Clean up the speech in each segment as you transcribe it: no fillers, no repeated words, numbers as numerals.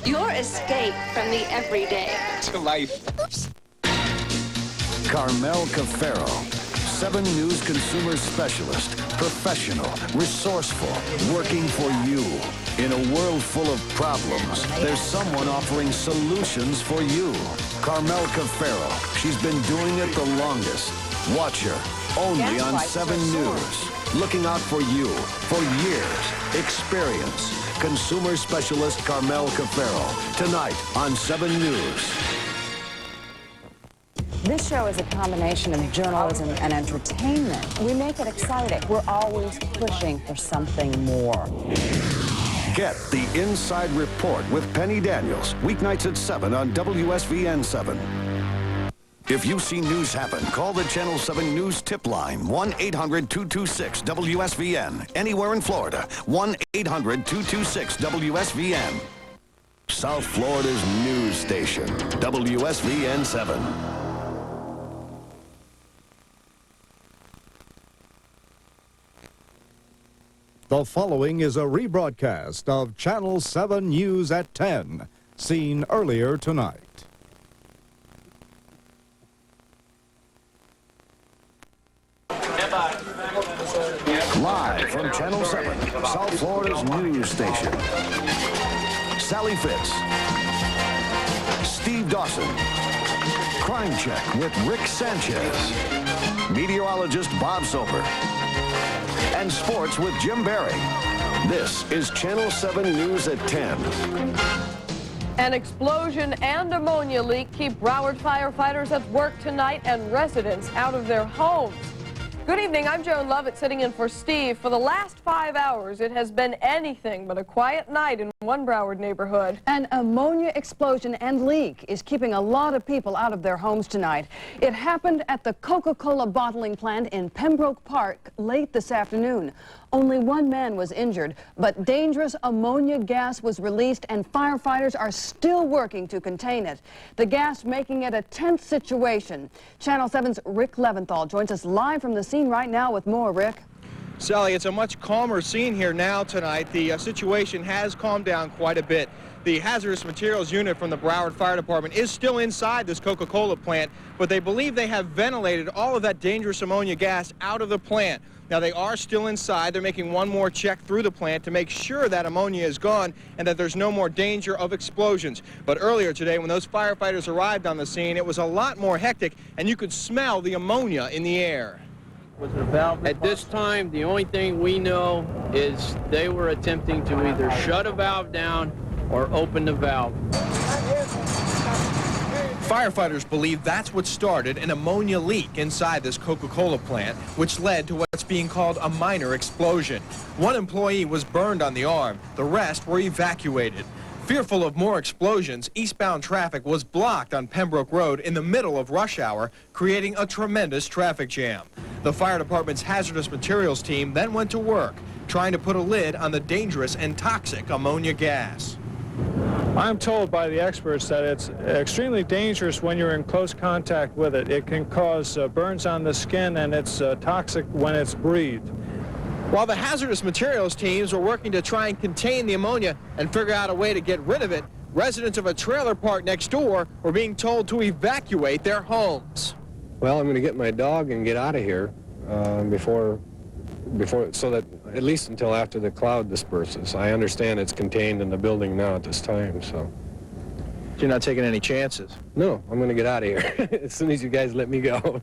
Your escape from the everyday. To life. Carmel Cafiero, 7 News Consumer Specialist, professional, resourceful, working for you. In a world full of problems, there's someone offering solutions for you. Carmel Cafiero, she's been doing it the longest. Watch her, only on 7 News. Looking out for you, for years, experience. Consumer Specialist Carmel Cafiero, tonight on 7 News. This show is a combination of journalism and entertainment. We make it exciting. We're always pushing for something more. Get the Inside Report with Penny Daniels, weeknights at 7 on WSVN 7. If you see news happen, call the Channel 7 News tip line, 1-800-226-WSVN. Anywhere in Florida, 1-800-226-WSVN. South Florida's news station, WSVN 7. The following is a rebroadcast of Channel 7 News at 10, seen earlier tonight. Live from Channel 7, South Florida's news station. Sally Fitz, Steve Dawson, Crime Check with Rick Sanchez, Meteorologist Bob Soper, and Sports with Jim Barry. This is Channel 7 News at 10. An explosion and ammonia leak keep Broward firefighters at work tonight and residents out of their homes. Good evening, I'm Joan Lovett sitting in for Steve. For the last 5 hours, it has been anything but a quiet night in one Broward neighborhood. An ammonia explosion and leak is keeping a lot of people out of their homes tonight. It happened at the Coca Cola bottling plant in Pembroke Park late this afternoon. Only one man was injured, but dangerous ammonia gas was released and firefighters are still working to contain it. The gas making it a tense situation. Channel 7's Rick Leventhal joins us live from the scene right now with more. Rick. Sally, it's a much calmer scene here now tonight. The situation has calmed down quite a bit. The hazardous materials unit from the Broward Fire Department is still inside this Coca Cola plant, but they believe they have ventilated all of that dangerous ammonia gas out of the plant. Now, they are still inside. They're making one more check through the plant to make sure that ammonia is gone and that there's no more danger of explosions. But earlier today, when those firefighters arrived on the scene, it was a lot more hectic, and you could smell the ammonia in the air. At this time, the only thing we know is they were attempting to either shut a valve down or open the valve. Firefighters believe that's what started an ammonia leak inside this Coca Cola plant, which led to what's being called a minor explosion. One employee was burned on the arm. The rest were evacuated. Fearful of more explosions, eastbound traffic was blocked on Pembroke Road in the middle of rush hour, creating a tremendous traffic jam. The fire department's hazardous materials team then went to work, trying to put a lid on the dangerous and toxic ammonia gas. I'm told by the experts that it's extremely dangerous when you're in close contact with it. It can cause burns on the skin, and it's toxic when it's breathed. While the hazardous materials teams were working to try and contain the ammonia and figure out a way to get rid of it, residents of a trailer park next door were being told to evacuate their homes. Well, I'm going to get my dog and get out of here before, so that at least until after the cloud disperses. I understand it's contained in the building now at this time, so. You're not taking any chances? No, I'm going to get out of here as soon as you guys let me go.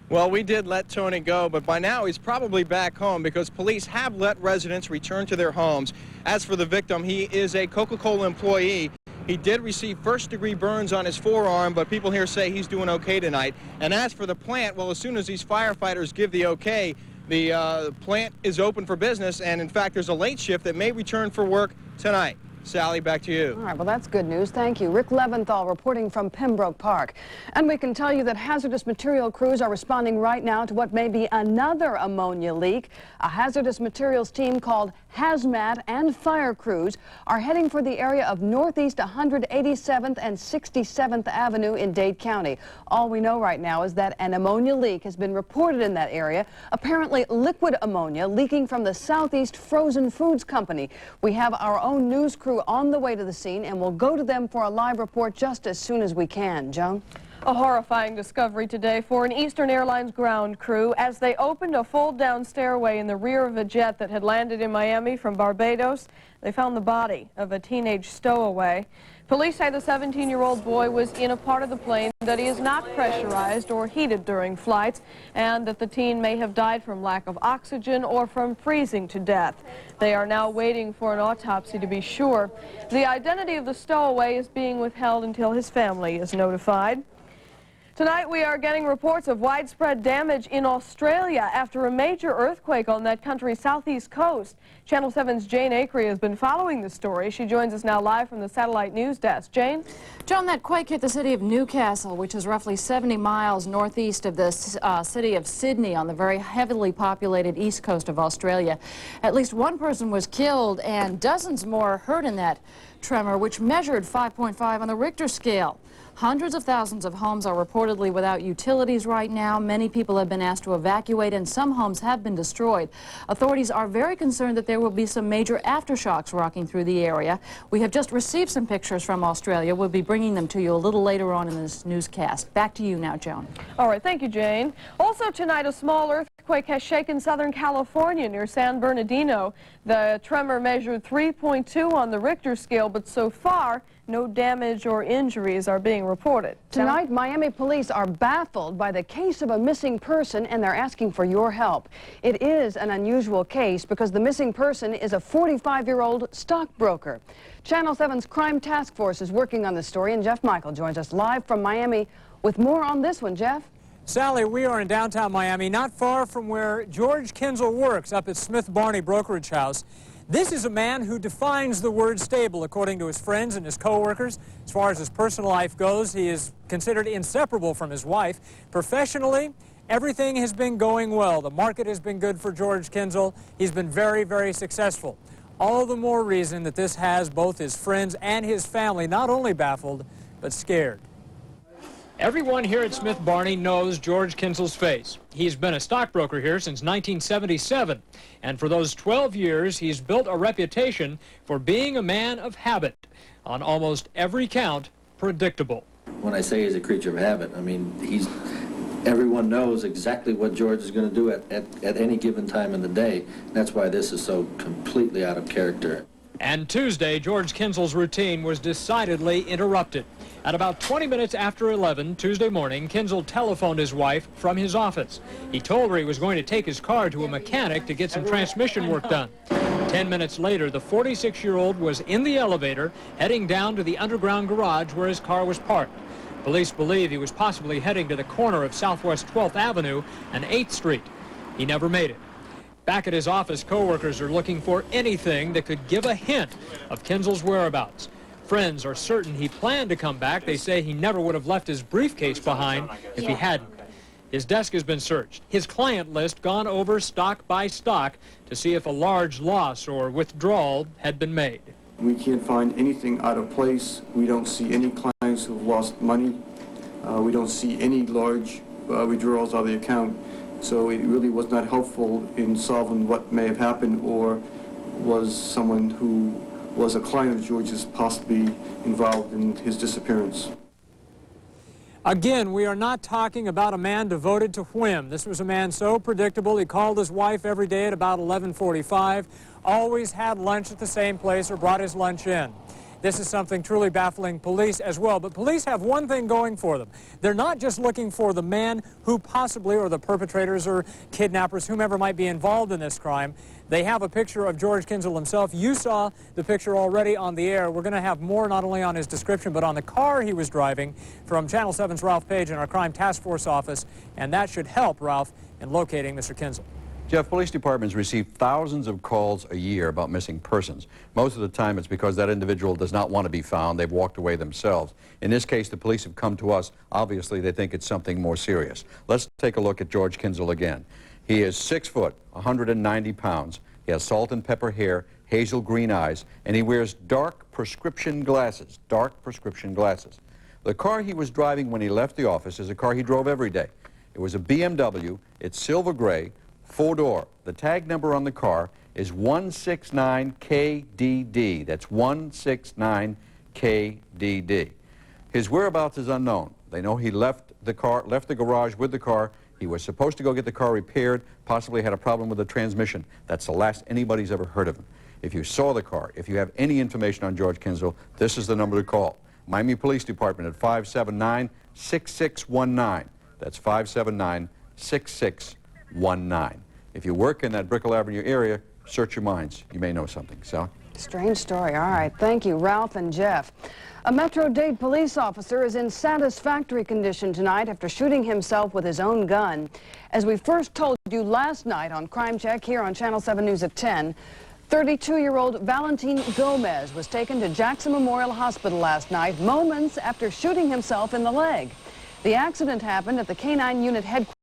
Well, we did let Tony go, but by now he's probably back home because police have let residents return to their homes. As for the victim, he is a Coca Cola employee. He did receive first-degree burns on his forearm, but people here say he's doing okay tonight. And as for the plant, well, as soon as these firefighters give the okay, the plant is open for business, and in fact, there's a late shift that may return for work tonight. Sally, back to you. All right, well, that's good news. Thank you. Rick Leventhal reporting from Pembroke Park. And we can tell you that hazardous material crews are responding right now to what may be another ammonia leak. A hazardous materials team called hazmat and fire crews are heading for the area of Northeast 187th and 67th Avenue in Dade County. All we know right now is that an ammonia leak has been reported in that area, apparently liquid ammonia leaking from the Southeast Frozen Foods Company. We have our own news crew on the way to the scene, and we'll go to them for a live report just as soon as we can. Joan? A horrifying discovery today for an Eastern Airlines ground crew as they opened a fold-down stairway in the rear of a jet that had landed in Miami from Barbados. They found the body of a teenage stowaway. Police say the 17-year-old boy was in a part of the plane that is not pressurized or heated during flights, and that the teen may have died from lack of oxygen or from freezing to death. They are now waiting for an autopsy to be sure. The identity of the stowaway is being withheld until his family is notified. Tonight we are getting reports of widespread damage in Australia after a major earthquake on that country's southeast coast. Channel 7's Jane Akre has been following the story. She joins us now live from the satellite news desk. Jane? Joan, that quake hit the city of Newcastle, which is roughly 70 miles northeast of the city of Sydney on the very heavily populated east coast of Australia. At least one person was killed and dozens more hurt in that tremor, which measured 5.5 on the Richter scale. Hundreds of thousands of homes are reportedly without utilities right now. Many people have been asked to evacuate, and some homes have been destroyed. Authorities are very concerned that there will be some major aftershocks rocking through the area. We have just received some pictures from Australia. We'll be bringing them to you a little later on in this newscast. Back to you now, Joan. All right, thank you, Jane. Also tonight, a small earthquake has shaken Southern California near San Bernardino. The tremor measured 3.2 on the Richter scale, but so far, no damage or injuries are being reported. Tonight, Miami police are baffled by the case of a missing person, and they're asking for your help. It is an unusual case because the missing person is a 45-year-old stockbroker. Channel 7's Crime Task Force is working on the story, and Jeff Michael joins us live from Miami with more on this one. Jeff? Sally, we are in downtown Miami, not far from where George Kinzel works, up at Smith Barney Brokerage House. This is a man who defines the word stable, according to his friends and his co-workers. As far as his personal life goes, he is considered inseparable from his wife. Professionally, everything has been going well. The market has been good for George Kinzel. He's been very, very successful. All the more reason that this has both his friends and his family not only baffled, but scared. Everyone here at Smith Barney knows George Kinzel's face. He's been a stockbroker here since 1977, and for those 12 years, he's built a reputation for being a man of habit. On almost every count, predictable. When I say he's a creature of habit, I mean, everyone knows exactly what George is going to do at any given time in the day. That's why this is so completely out of character. And Tuesday, George Kinzel's routine was decidedly interrupted. At about 20 minutes after 11 Tuesday morning, Kinzel telephoned his wife from his office. He told her he was going to take his car to a mechanic to get some transmission work done. 10 minutes later, the 46-year-old was in the elevator heading down to the underground garage where his car was parked. Police believe he was possibly heading to the corner of Southwest 12th Avenue and 8th Street. He never made it. Back at his office, co-workers are looking for anything that could give a hint of Kinzel's whereabouts. Friends are certain he planned to come back. They say he never would have left his briefcase behind if he hadn't. His desk has been searched, his client list gone over stock by stock to see if a large loss or withdrawal had been made. We can't find anything out of place. We don't see any clients who have lost money. We don't see any large withdrawals out of the account. So it really was not helpful in solving what may have happened, or was someone who was a client of George's possibly involved in his disappearance. Again, we are not talking about a man devoted to whim. This was a man so predictable. He called his wife every day at about 11:45, always had lunch at the same place or brought his lunch in. This is something truly baffling police as well. But police have one thing going for them. They're not just looking for the man who possibly, or the perpetrators or kidnappers, whomever might be involved in this crime. They have a picture of George Kinzel himself. You saw the picture already on the air. We're going to have more not only on his description, but on the car he was driving from Channel 7's Ralph Page in our Crime Task Force office. And that should help, Ralph, in locating Mr. Kinzel. Jeff, police departments receive thousands of calls a year about missing persons. Most of the time it's because that individual does not want to be found. They've walked away themselves. In this case, the police have come to us. Obviously, they think it's something more serious. Let's take a look at George Kinzel again. He is 6 foot, 190 pounds, He has salt and pepper hair, hazel green eyes, and he wears dark prescription glasses. Dark prescription glasses. The car he was driving when he left the office is a car he drove every day. It was a BMW. It's silver gray, four-door. The tag number on the car is 169KDD. That's 169KDD. His whereabouts is unknown. They know he left the garage with the car. He was supposed to go get the car repaired, possibly had a problem with the transmission. That's the last anybody's ever heard of him. If you saw the car, if you have any information on George Kinzel, this is the number to call. Miami Police Department at 579-6619. That's 579-6619. If you work in that Brickell Avenue area, search your minds. You may know something. Sally? Strange story. All right. Thank you, Ralph and Jeff. A Metro-Dade police officer is in satisfactory condition tonight after shooting himself with his own gun. As we first told you last night on Crime Check here on Channel 7 News at 10, 32-year-old Valentin Gomez was taken to Jackson Memorial Hospital last night, moments after shooting himself in the leg. The accident happened at the K-9 unit headquarters.